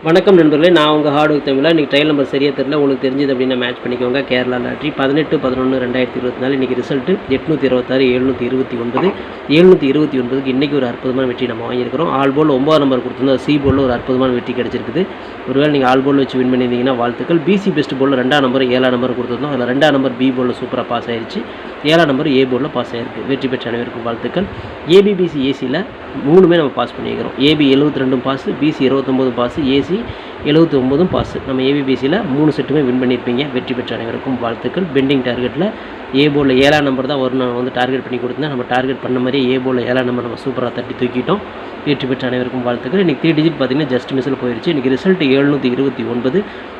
வணக்கம் நண்பர்களே, நான் உங்கள் ஹார்ட் ஒர்க் தமிழா. இன்றைக்கி ட்ரையல் நம்பர் சரியாக தெரியல, உங்களுக்கு தெரிஞ்சது அப்படின்னா மேட்ச் பண்ணிக்கோங்க. கேரளா லாட்ரி 18/11/2024 இன்றைக்கி ரிசல்ட்டு 826 729 729க்கு இன்றைக்கி ஒரு அற்புதமான வெற்றி நம்ம வாங்கியிருக்கிறோம். ஆல் போல் 9 நம்பர் கொடுத்துருந்தோம். சி போலில் ஒரு அற்புதமான வெற்றி கிடச்சிருக்குது. ஒருவேளை நீங்கள் ஆல் போல் வச்சு வின் பண்ணியிருந்தீங்கன்னா வாழ்த்துக்கள். பிசி பெஸ்ட் போலில் 2ஆம் நம்பர் 7ஆம் நம்பர் கொடுத்துருந்தோம். அதில் 2ஆம் நம்பர் பி போலில் சூப்பராக பாஸ் ஆயிடுச்சு. 7ஆம் நம்பர் ஏ போலில் பாஸ் ஆகிருக்கு. வெற்றி பெற்ற அனைவருக்கும் வாழ்த்துக்கள். ஏபிபிசி ஏசியில் 3மே நம்ம பாஸ் பண்ணிக்கிறோம். AB 72 pass, BC 29 pass, AC 79 pass. நம்ம ஏபிபிசியில் 3 செட்டுமே வின் பண்ணியிருப்பீங்க. வெற்றி பெற்ற அனைவருக்கும் வாழ்த்துக்கள். பெண்டிங் டார்கெட்டில் ஏ போலில் 7ஆம் நம்பர் தான் நான் வந்து டார்கெட் பண்ணி கொடுத்தேன். நம்ம டார்கெட் பண்ண மாதிரியே ஏ போலில் 7ஆம் நம்பர் நம்ம சூப்பராக தட்டி தூக்கிட்டோம். வெற்றி பெற்ற அனைவருக்கும் வாழ்த்துக்கள். இன்றைக்கி 3 டிஜிட் பார்த்திங்கன்னா ஜஸ்ட் மிஸ்ஸில் போயிடுச்சு. இன்றைக்கி ரிசல்ட் 729,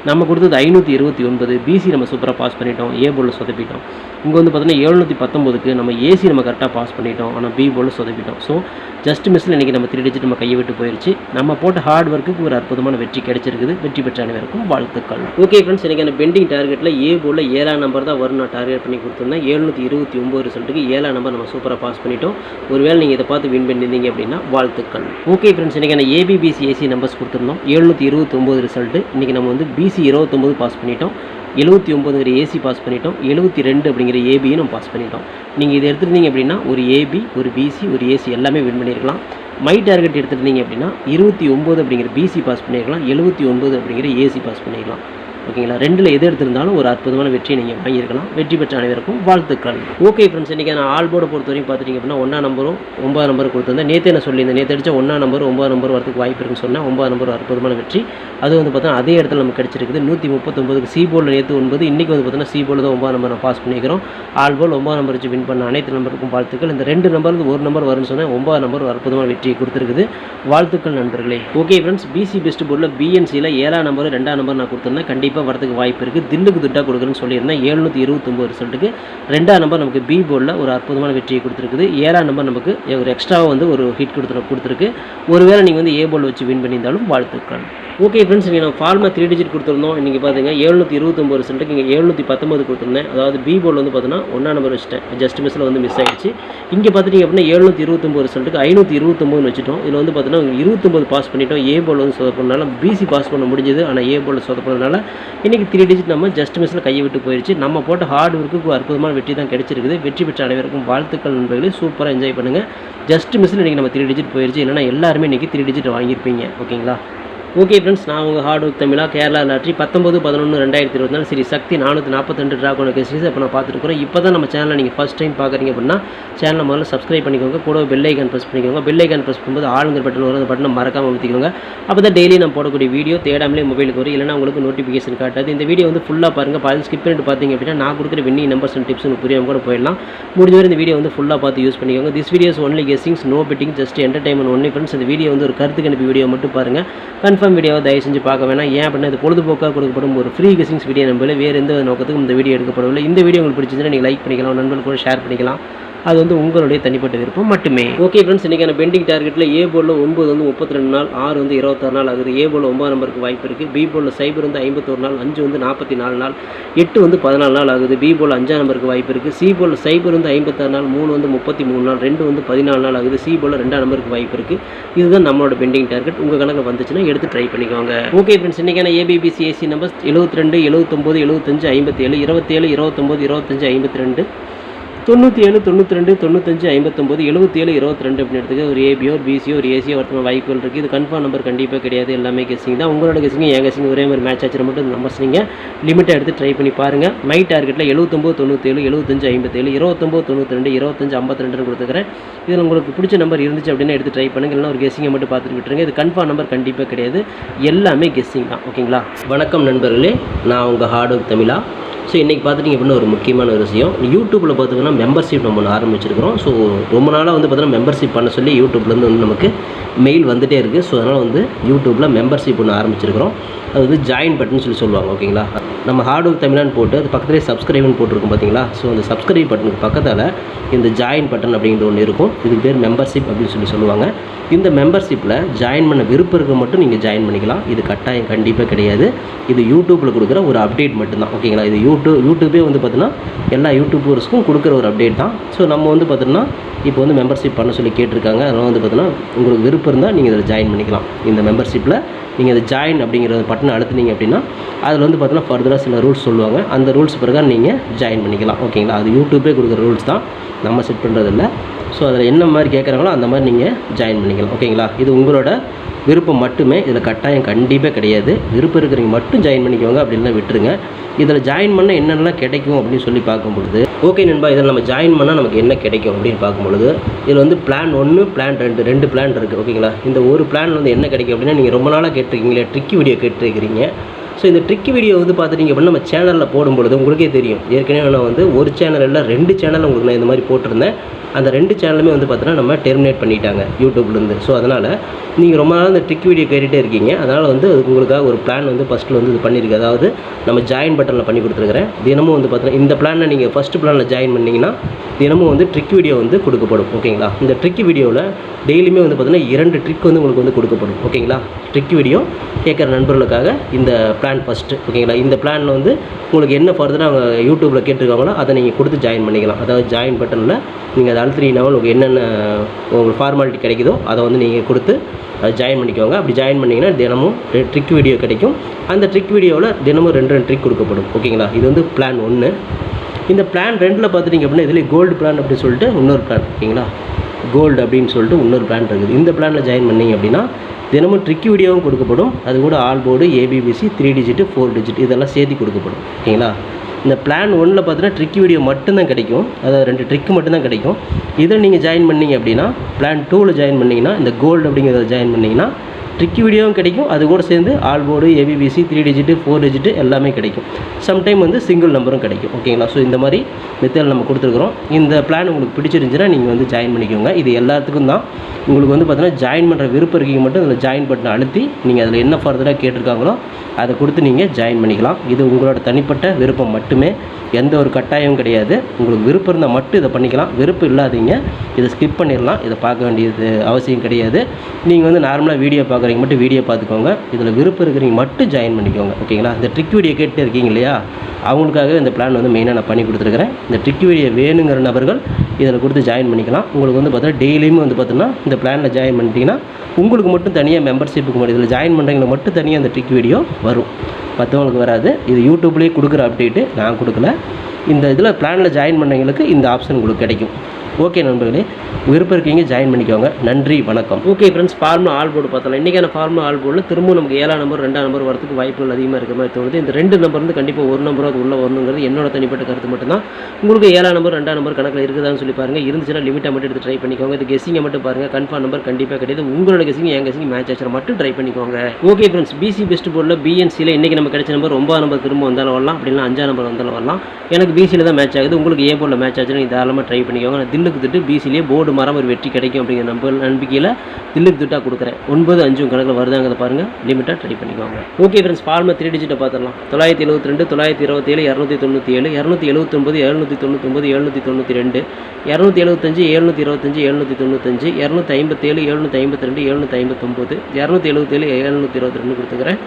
நம்ம கொடுத்தது 529. பிசி நம்ம சூப்பராக பாஸ் பண்ணிட்டோம். ஏ போலில் சொதப்பிட்டோம். இங்கே வந்து பார்த்திங்கன்னா 719க்கு நம்ம ஏசி நம்ம கரெக்டாக பாஸ் பண்ணிட்டோம். ஆனால் பி போலில் சொதப்பிட்டோம். ஸோ ஜஸ்ட் மிஸ்ஸில் இன்றைக்கி நம்ம 3 டிஜிட் நம்ம கையை விட்டு போயிடுச்சு. நம்ம போட்ட ஹார்ட் ஒர்க்குக்கு ஒரு அற்புதமான வெற்றி கிடைச்சிருக்குது. வெற்றி பெற்ற அனைவருக்கும் வாழ்த்துக்கள். ஓகே ஃப்ரெண்ட்ஸ், இன்றைக்கி அந்த பெண்டிங் டார்கெட்டில் ஏ போலில் 7ஆம் நம்பர் தான் வரும் நான் டார்கெட் பண்ணி கொடுத்துருந்தேன். 729 ரிசல்ட்டுக்கு 7ஆம் நம்பர் நம்ம சூப்பராக பாஸ் பண்ணிட்டோம். ஒருவேளை நீங்கள் இதை பார்த்து வின் பண்ணியிருந்தீங்க அப்படின்னா வாழ்த்துக்கள். ஓகே ஃப்ரெண்ட்ஸ், இன்றைக்கி ஏபிபிசி ஏசி நம்பர்ஸ் கொடுத்துருந்தோம். 729 ரிசல்ட்டு. இன்றைக்கி நம்ம வந்து பிசி 29 பாஸ் பண்ணிட்டோம். 79ங்கிற ஏசி பாஸ் பண்ணிட்டோம். 72 அப்படிங்கிற ஏபியும் நம்ம பாஸ் பண்ணிட்டோம். நீங்கள் இதை எடுத்துருந்தீங்க அப்படின்னா ஒரு ஏபி, ஒரு பிசி, ஒரு ஏசி எல்லாமே வின் பண்ணியிருக்கலாம். மை டார்கெட் எடுத்துருந்தீங்க அப்படின்னா 29 அப்படிங்கிற பிசி பாஸ் பண்ணியிருக்கலாம். 79 அப்படிங்கிற ஏசி பாஸ் பண்ணிக்கலாம். ஓகேங்களா, ரெண்டில் எது எடுத்திருந்தாலும் ஒரு அற்புதமான வெற்றியை நீங்கள் வாங்கியிருக்கலாம். வெற்றி பெற்ற அனைவருக்கும் வாழ்த்துக்கள். ஓகே ஃப்ரெண்ட்ஸ், இன்றைக்கி நான் ஆல் போர்டை பொறுத்த வரைக்கும் பார்த்துட்டிங்க அப்படின்னா 1ஆம் நம்பரும் 9ஆம் நம்பரும் கொடுத்துருந்தேன். நேற்று நான் சொல்லியிருந்தேன், நேற்று அடித்த 1ஆம் நம்பர் 9ஆம் நம்பர் வரதுக்கு வாய்ப்பு இருக்குன்னு சொன்னேன். 9ஆம் நம்பர் அற்புதமான வெற்றி. அது வந்து பார்த்தோன்னா அதே இடத்துல நமக்கு கிடச்சிருக்குது. 139க்கு சி போர்டில் நேற்று 9, இன்றைக்கி வந்து பார்த்தோன்னா சி போர்டில் தான் 9ஆம் நம்பர் நான் பாஸ் பண்ணிக்கிறோம். ஆல் போல் 9ஆம் நம்பர் வச்சு வின் பண்ண அனைத்து நம்பருக்கும் வாழ்த்துக்கள். இந்த 2 நம்பருக்கு 1 நம்பர் வரும்னு சொன்னேன். 9ஆம் நம்பர் ஒரு அற்புதமான வெற்றியை கொடுத்துருக்குது. வாழ்த்துக்கள் நண்பர்களே. ஓகே ஃப்ரெண்ட்ஸ், பிசி பெஸ்ட் போர்டில் பிஎன்சியில் 7ஆம் நம்பர் 2ஆம் நம்பர் நான் கொடுத்துருந்தேன். கண்டிப்பாக வரதுக்கு வாய்ப்பு இருக்குது. தில்லுக்கு துட்டாக கொடுக்குறேன்னு சொல்லியிருந்தேன். 729 ரிசல்ட்டுக்கு 2ஆம் நம்பர் நமக்கு பி போர்டில் ஒரு அற்புதமான வெற்றியை கொடுத்துருக்குது. 7ஆம் நம்பர் நமக்கு ஒரு எக்ஸ்ட்ராவாக வந்து ஒரு ஹிட் கொடுத்துருக்கு. ஒருவேளை நீங்கள் வந்து ஏ போர்டில் வச்சு வின் பண்ணியிருந்தாலும் வாழ்த்துக்கள். ஓகே ஃப்ரெண்ட்ஸ், நீங்கள் நம்ம ஃபார்மாக 3 டிஜிட் கொடுத்துருந்தோம். இன்றைக்கி பார்த்தீங்க 729 ரிசல்ட்டுக்கு இங்கே 719 கொடுத்துருந்தேன். அதாவது பி போர்டில் வந்து பார்த்தீங்கன்னா 1ஆம் நம்பர் வச்சுட்டேன். ஜஸ்ட் மிஸ்ஸில் வந்து மிஸ் ஆகிடுச்சு. இங்கே பார்த்துட்டிங்க அப்படின்னா 729 ரிசல்ட்டுக்கு 529 வச்சுட்டோம். இதில் வந்து பார்த்தீங்கன்னா 29 பாஸ் பண்ணிட்டோம். ஏ போர்டில் வந்து சொதப்பினால பிசி பாஸ் பண்ண முடிஞ்சது. ஆனால் ஏ போர்டில் சொதப்பினதுனால இன்றைக்கி 3 டிஜிட் நம்ம ஜஸ்ட் மிஸ்ஸில் கையை விட்டு போயிடுச்சு. நம்ம போட்ட ஹார்ட் ஒர்க்குக்கு அற்புதமான வெற்றி தான் கிடைச்சிருக்குது. வெற்றி பெற்ற அனைவருக்கும் வாழ்த்துக்கள் நண்பர்களே. சூப்பராக என்ஜாய் பண்ணுங்கள். ஜஸ்ட் மிஸ்ஸில் இன்றைக்கி நம்ம 3 டிஜிட் போயிடுச்சு. இல்லைனா எல்லாருமே இன்றைக்கி 3 டிஜிட் வாங்கியிருப்பீங்க. ஓகேங்களா. ஓகே ஃப்ரெண்ட்ஸ், நான் உங்கள் ஹார்ட் ஒர்க் தமிழா. கேரளா லாட்ரி 19/11/2024 ஸ்ரீ சக்தி 442 டிராகோன் கேசரிஸ் இப்போ நான் பார்த்துருக்குறோம். இப்போ தான் நம்ம சேனலை நீங்கள் ஃபஸ்ட் டைம் பார்க்குறீங்க அப்படின்னா சேனலை முதல்ல சப்ஸ்கிரைப் பண்ணிக்கோங்க. கூட பெல் ஐக்கான் ப்ரெஸ் பண்ணிக்கோங்க. பெல் ஐக்கான் ப்ரெஸ் பண்ணும்போது ஆளுங்கிற பட்டன் வரும். அந்த பட்டனை மறக்காமல் ஊற்றிக்கோங்க. அப்போ தான் டெய்லி நம்ம போடக்கூடிய வீடியோ தேடாமலே மொபைலுக்கு வரும். இல்லைனா உங்களுக்கு நோட்டிஃபிகேஷன் காட்டாது. இந்த வீடியோ வந்து ஃபுல்லாக பாருங்கள். பாதி ஸ்கிப் பண்ணிட்டு பார்த்தீங்க அப்படின்னா நான் கொடுக்குற வின்னிங் நம்பர்ஸ் அண்ட் டிப்ஸ் புரியாமல் கூட போயிடலாம். முடிஞ்ச வரை இந்த வீடியோ வந்து ஃபுல்லாக பார்த்து யூஸ் பண்ணிக்கோங்க. This videos only guessings, no betting, just entertainment only friends. இந்த வீடியோ வந்து ஒரு கருத்துக்கு அனுப்பி வீடியோ மட்டும் பாருங்கள். கன்ஃபார்ம் வீடியோவை தயவு செஞ்சு பார்க்க வேணாம். ஏன் அப்படின்னா இது பொழுதுபோக்காக கொடுக்கப்படும் ஒரு ஃப்ரீ கெஸ்ஸிங்ஸ் வீடியோ. நம்மள வேறு எந்த நோக்கத்துக்கும் இந்த வீடியோ எடுக்கப்படவில்லை. இந்த வீடியோ உங்களுக்கு பிடிச்சிருந்தா நீங்கள் லைக் பண்ணிக்கலாம், நண்பர்கள் கூட ஷேர் பண்ணிக்கலாம். அது வந்து உங்களுடைய தனிப்பட்ட விருப்பம் மட்டுமே. ஓகே ஃப்ரெண்ட்ஸ், இன்றைக்கான பெண்டிங் டார்கெட்டில் ஏ போர்டில் 9 வந்து 32 நாள், 6 வந்து 26 நாள் ஆகுது. ஏ போர்டில் 9ஆம் நம்பருக்கு வாய்ப்பு இருக்குது. பி போர்டில் 0 வந்து 51 நாள், 5 வந்து 44 நாள், 8 வந்து 14 நாள் ஆகுது. பி போர்டில் 5ஆம் நம்பருக்கு வாய்ப்பு இருக்குது. சி போர்டில் 0 வந்து 56 நாள், 3 வந்து 33 நாள், 2 வந்து 14 நாள் ஆகுது. சி போர்டில் 2ஆம் நம்பருக்கு வாய்ப்பு இருக்குது. இதுதான் நம்மளோட பெண்டிங் டார்கெட். உங்கள் கணக்கில் வந்துச்சுன்னா எடுத்து ட்ரை பண்ணிக்கோங்க. ஓகே ஃப்ரெண்ட்ஸ், இன்றைக்கான ஏபிபிசி ஏசி நம்பர்ஸ் 72 79 75 57 27 29 25 52 97 92 95 59 77 22 அப்படின்னு எடுத்துக்க ஒரு ஏபியோ ஒரு பிசியோ ஒரு ஏசியோ ஒருத்தவங்க வாய்ப்புகள் இருக்குது. இது கன்ஃபார்ம் நம்பர் கண்டிப்பாக கிடையாது. எல்லாமே கெஸ்ஸிங் தான். உங்களோட கெஸ்ஸிங் என் கெஸ்ஸிங் ஒரே மாதிரி மேட்ச் ஆச்சு மட்டும் நம்பர்ஸ் நீங்கள் லிமிட்டாக எடுத்து ட்ரை பண்ணி பாருங்கள். மை டார்கெட்டில் 79 97 75 57 29 92 25 52 கொடுத்துக்கிறேன். இதில் உங்களுக்கு பிடிச்ச நம்பர் இருந்துச்சு அப்படின்னா எடுத்து ட்ரை பண்ணுங்கள். இல்லைனா ஒரு கெஸ்ஸிங்கை மட்டும் பார்த்துட்டு விட்டுருங்க. இது கன்ஃபார்ம் நம்பர் கண்டிப்பாக கிடையாது. எல்லாமே கெஸ்ஸிங் தான். ஓகேங்களா. வணக்கம் நண்பர்களே, நான் உங்கள் ஹார்ட் ஒர்க் தமிழா. ஸோ இன்றைக்கி பார்த்துட்டிங்க அப்படின்னா ஒரு முக்கியமான ஒரு விஷயம். யூடியூப்பில் பார்த்திங்கன்னா மெம்பர்ஷிப் நம்ம ஒன்று ஆரம்பிச்சிருக்கிறோம். ஸோ ரொம்ப நாளாக வந்து பார்த்தீங்கன்னா மெம்பர்ஷிப் பண்ண சொல்லி யூடியூப்லேருந்து வந்து நமக்கு மெயில் வந்துகிட்டே இருக்குது. ஸோ அதனால் வந்து யூடியூப்பில் மெம்பர்ஷிப் ஒன்று ஆரம்பிச்சிருக்கிறோம். அது வந்து ஜாயின் பட்டன் சொல்லுவாங்க. ஓகேங்களா. நம்ம ஹார்ட் ஒர்க் தமிழான்னு போட்டு அது பக்கத்துலேயே சப்ஸ்கிரைப்னு போட்டிருக்கும் பார்த்தீங்களா. ஸோ அந்த சப்ஸ்கிரைப் பட்டனுக்கு பக்கத்தில் இந்த ஜாயின் பட்டன் அப்படிங்கிற ஒன்று இருக்கும். இதுக்கு பேர் மெம்பர்ஷிப் அப்படின்னு சொல்லுவாங்க. இந்த மெம்பர்ஷிப்பில் ஜாயின் பண்ண விருப்பம் இருக்க மட்டும் நீங்கள் ஜாயின் பண்ணிக்கலாம். இது கட்டாயம் கண்டிப்பாக கிடையாது. இது யூடியூப்பில் கொடுக்குற ஒரு அப்டேட் மட்டும்தான். ஓகேங்களா. இது யூடியூபே வந்து பார்த்தீங்கன்னா எல்லா யூடியூபர்ஸ்க்கும் கொடுக்குற ஒரு அப்டேட் தான். ஸோ நம்ம வந்து பார்த்தீங்கன்னா இப்போ வந்து மெம்பர்ஷிப் பண்ண சொல்லி கேட்டிருக்காங்க. அதனால் வந்து பார்த்தீங்கன்னா உங்களுக்கு விருப்பம் இருந்தால் நீங்கள் இதில் ஜாயின் பண்ணிக்கலாம். இந்த மெம்பர்ஷிப்பில் நீங்கள் இந்த ஜாயின் அப்படிங்கிற பட்டனை அழுத்துனீங்க அப்படின்னா அதில் வந்து பார்த்தீங்கன்னா ஃபர்தராக சில ரூல்ஸ் சொல்லுவாங்க. அந்த ரூல்ஸ் பிரகாரம் நீங்கள் ஜாயின் பண்ணிக்கலாம். ஓகேங்களா. அது யூடியூபே கொடுக்குற ரூல்ஸ் தான், நம்ம செட் பண்ணுறதில்ல. ஸோ அதில் என்ன மாதிரி கேட்குறாங்களோ அந்த மாதிரி நீங்கள் ஜாயின் பண்ணிக்கலாம். ஓகேங்களா. இது உங்களோட விருப்பம் மட்டுமே, இதில் கட்டாயம் கண்டிப்பாக கிடையாது. விருப்பம் இருக்கிறவங்க மட்டும் ஜாயின் பண்ணிக்கோங்க, அப்படின்லாம் விட்டுருங்க. இதில் ஜாயின் பண்ண என்னென்னலாம் கிடைக்கும் அப்படின்னு சொல்லி பார்க்கும்பொழுது, ஓகே நண்பா, இதில் நம்ம ஜாயின் பண்ணால் நமக்கு என்ன கிடைக்கும் அப்படின்னு பார்க்கும்பொழுது, இதில் வந்து பிளான் 1 பிளான் 2 பிளான் இருக்குது. ஓகேங்களா. இந்த ஒரு பிளான் வந்து என்ன கிடைக்கும் அப்படின்னா, நீங்கள் ரொம்ப நாளாக கேட்டிருக்கீங்களே ட்ரிக்கி வீடியோ கேட்டிருக்கிறீங்க. ஸோ இந்த ட்ரிக்கி வீடியோ வந்து பார்த்துட்டிங்க அப்படின்னா நம்ம சேனலில் போடும்பொழுது உங்களுக்கே தெரியும். ஏற்கனவே நான் வந்து ஒரு சேனல் இல்லை 2 சேனல் உங்களுக்கு நான் இந்த மாதிரி போட்டிருந்தேன். அந்த 2 சேனலுமே வந்து பார்த்தீங்கன்னா நம்ம டெர்மினேட் பண்ணிட்டாங்க யூடியூப்லேருந்து. ஸோ அதனால் நீங்கள் ரொம்ப நாள் இந்த ட்ரிக் வீடியோ கேட்டுகிட்டே இருக்கீங்க. அதனால் வந்து உங்களுக்காக ஒரு பிளான் வந்து ஃபஸ்ட்டில் வந்து இது பண்ணியிருக்கு. அதாவது நம்ம ஜாயின் பட்டனில் பண்ணி கொடுத்துருக்குறேன். தினமும் வந்து பார்த்தீங்கன்னா இந்த பிளானில் நீங்கள் ஃபஸ்ட்டு பிளானில் ஜாயின் பண்ணிங்கன்னா தினமும் வந்து ட்ரிக் வீடியோ வந்து கொடுக்கப்படும். ஓகேங்களா. இந்த ட்ரிக் வீடியோவில் டெய்லியுமே வந்து பார்த்தீங்கன்னா 2 ட்ரிக் வந்து உங்களுக்கு வந்து கொடுக்கப்படும். ஓகேங்களா. ட்ரிக் வீடியோ கேட்குற நண்பர்களுக்காக இந்த பிளான் ஃபஸ்ட்டு. ஓகேங்களா. இந்த பிளானில் வந்து உங்களுக்கு என்ன ஃபர்தராக அவங்க யூடியூப்பில் கேட்டிருக்காங்களோ அதை நீங்கள் கொடுத்து ஜாயின் பண்ணிக்கலாம். அதாவது ஜாயின் பட்டனில் நீங்கள் அதை அழுத்தினீங்கன்னா உங்களுக்கு என்னென்ன உங்களுக்கு ஃபார்மாலிட்டி கிடைக்குதோ அதை வந்து நீங்கள் கொடுத்து அதை ஜாயின் பண்ணிக்கோங்க. அப்படி ஜாயின் பண்ணிங்கன்னா தினமும் ட்ரிக் வீடியோ கிடைக்கும். அந்த ட்ரிக் வீடியோவில் தினமும் 2 ட்ரிக் கொடுக்கப்படும். ஓகேங்களா. இது வந்து பிளான் 1. இந்த பிளான் 2ல் பார்த்துட்டிங்க அப்படின்னா இதில் கோல்டு பிளான் அப்படின்னு சொல்லிட்டு இன்னொரு பிளான். ஓகேங்களா. கோல்டு அப்படின்னு சொல்லிட்டு இன்னொரு பிளான் இருக்குது. இந்த பிளானில் ஜாயின் பண்ணிங்க அப்படின்னா தினமும் ட்ரிக் வீடியோவும் கொடுக்கப்படும். அது கூட all board, ABBC, 3 digit 4 digit இதெல்லாம் சேர்த்து கொடுக்கப்படும். ஓகேங்களா. இந்த பிளான் 1ல் பார்த்தீங்கன்னா ட்ரிக் வீடியோ மட்டும்தான் கிடைக்கும். அதாவது 2 ட்ரிக் மட்டும்தான் கிடைக்கும். இதில் நீங்கள் ஜாயின் பண்ணிங்க அப்படின்னா பிளான் 2ல் ஜாயின் பண்ணிங்கன்னா இந்த கோல்டு அப்படிங்கிறத ஜாயின் பண்ணிங்கன்னா ட்ரிக் வீடியோவும் கிடைக்கும். அது கூட சேர்ந்து all board, ABBC, 3 digit 4 digit எல்லாமே கிடைக்கும். சம்டைம் வந்து சிங்கிள் நம்பரும் கிடைக்கும். ஓகேங்களா. ஸோ இந்த மாதிரி மெத்தட் நம்ம கொடுத்துருக்குறோம். இந்த பிளான் உங்களுக்கு பிடிச்சிருந்துச்சுன்னா நீங்கள் வந்து ஜாயின் பண்ணிக்கோங்க. இது எல்லாத்துக்கும் தான். உங்களுக்கு வந்து பார்த்தீங்கன்னா ஜாயின் பண்ணுற விருப்பம் இருக்கீங்க மட்டும் அதில் ஜாயின் பட்டனை அழுத்தி நீங்கள் அதில் என்ன ஃபர்தராக கேட்டிருக்காங்களோ அதை கொடுத்து நீங்கள் ஜாயின் பண்ணிக்கலாம். இது உங்களோட தனிப்பட்ட விருப்பம் மட்டுமே, எந்த ஒரு கட்டாயமும் கிடையாது. உங்களுக்கு விருப்பம் இருந்தால் மட்டும் இதை பண்ணிக்கலாம். விருப்பம் இல்லாதீங்க இதை ஸ்கிப் பண்ணிடலாம். இதை பார்க்க வேண்டியது அவசியம் கிடையாது. நீங்கள் வந்து நார்மலாக வீடியோ பார்க்குறீங்க மட்டும் வீடியோ பார்த்துக்கோங்க. இதில் விருப்பம் இருக்கிறவங்க மட்டும் ஜாயின் பண்ணிக்கோங்க. ஓகேங்களா. இந்த ட்ரிக் வீடியோ கேட்டு இருக்கீங்க இல்லையா, அவங்களுக்காக இந்த பிளான் வந்து மெயினாக நான் பண்ணி கொடுத்துருக்குறேன். இந்த ட்ரிக் வீடியோ வேணுங்கிற நபர்கள் இதில் கொடுத்து ஜாயின் பண்ணிக்கலாம். உங்களுக்கு வந்து பார்த்தீங்கன்னா டெய்லியுமே வந்து பார்த்தீங்கன்னா இந்த பிளானில் ஜாயின் பண்ணிட்டீங்கன்னா உங்களுக்கு மட்டும் தனியாக மெம்பர்ஷிப்புக்கு மட்டும் இதில் ஜாயின் பண்ணுறவங்களுக்கு மட்டும் தனியாக அந்த ட்ரிக் வீடியோ வரும், மற்றவங்களுக்கு வராது. இது யூடியூப்லேயே கொடுக்குற அப்டேட்டு, நான் கொடுக்கல. இந்த இதில் பிளானில் ஜாயின் பண்ணவங்களுக்கு இந்த ஆப்ஷன் உங்களுக்கு கிடைக்கும். ஓகே நண்பர்களே, விருப்பம் இருக்கீங்க ஜாயின் பண்ணிக்கோங்க. நன்றி, வணக்கம். Okay friends, formula all board பார்த்தலாம். இன்றைக்கான ஃபார்முலா ஆல் போர்டில் திரும்ப நமக்கு 7ஆம் நம்பர் 2ஆம் நம்பர் வரதுக்கு வாய்ப்புகள் அதிகமாக இருக்கிற மாதிரி தோணுது. இந்த 2 நம்பர் வந்து கண்டிப்பாக ஒரு நம்பர் அது உள்ளே வரணுங்கிறது என்னோட தனிப்பட்ட கருத்து மட்டும்தான். உங்களுக்கு 7ஆம் நம்பர் 2ஆம் நம்பர் கணக்கில் இருக்குதான்னு சொல்லி பாருங்கள். இருந்துச்சுன்னா லிமிட்டாக மட்டும் எடுத்து ட்ரை பண்ணிக்கோங்க. இது கெஸிங்கை மட்டும் பாருங்கள். கன்ஃபார்ம் நம்பர் கண்டிப்பாக கிடையாது. உங்களோட கெஸிங் என் கெஸிங் மேட்ச் ஆச்சுன்னா மட்டும் ட்ரை பண்ணிக்கோங்க. ஓகே ஃப்ரெண்ட்ஸ், BC பெஸ்ட் போர்டில் BNCயில் இன்றைக்கி நம்ம கிடைச்ச நம்பர் 9ஆம் நம்பர் திரும்ப வந்தாலும் வரலாம், அப்படின்னா 5ஆம் நம்பர் வந்தாலும் வரலாம். எனக்கு BCயில் தான் மேட்ச் ஆகுது. உங்களுக்கு A போர்டில் மேட்ச் ஆச்சுன்னா தாராளமாக ட்ரை பண்ணிக்கோங்க. நான் தில்லுக்கு திட்டு BCலேயே போர்டு மரம் ஒரு வெற்றி கிடைக்கும் அப்படிங்கிற நம்பிக்கையில் தில்லுக்கு திட்டாக கொடுக்குறேன். 9, 5 கணக்கில் வருதாங்கிறத பாருங்கள். லிமிட்டாக ட்ரை பண்ணிக்கோங்க. ஓகே ஃப்ரெண்ட்ஸ், ஃபார்முலா 3 டிஜிட்டை பார்த்துடலாம். 972, 927, 297, 279, 799, 792, 275, 725, 795, 257, 752, 759, 277, 722 கொடுத்துக்கிறேன்.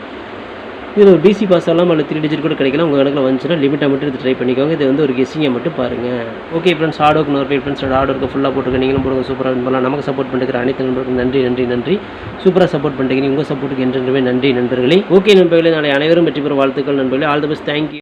இதில் ஒரு BC பாஸ் எல்லாம் அல்லது 3 டிஜிட் கூட கிடைக்கலாம். உங்கள் கணக்கில் வந்துச்சுன்னா லிமிட்டாக மட்டும் இது ட்ரை பண்ணிக்கோங்க. இது வந்து ஒரு கெஸிங்கை மட்டும் பாருங்கள். ஓகே ஃப்ரெண்ட்ஸ், ஹார்ட் ஒர்க் நோர்ஃபைல் ஃப்ரெண்ட்ஸ் ஹார்ட் ஒர்க்கு ஃபுல்லாக போட்டுருக்க நீங்களும் போடுங்க. சூப்பராக பண்ணலாம். நமக்கு சப்போர்ட் பண்ணிக்கிற அனைத்து நண்பர்களுக்கும் நன்றி நன்றி நன்றி. சூப்பராக சப்போர்ட் பண்ணிட்டீங்க. உங்கள் சப்போர்ட்டுக்கு என்றென்றுமே நன்றி நண்பர்களே. ஓகே நண்பர்களே, நாளை அனைவரும் வெற்றி பெற வாழ்த்துக்கள் நண்பர்களே. All the best. தேங்க்யூ.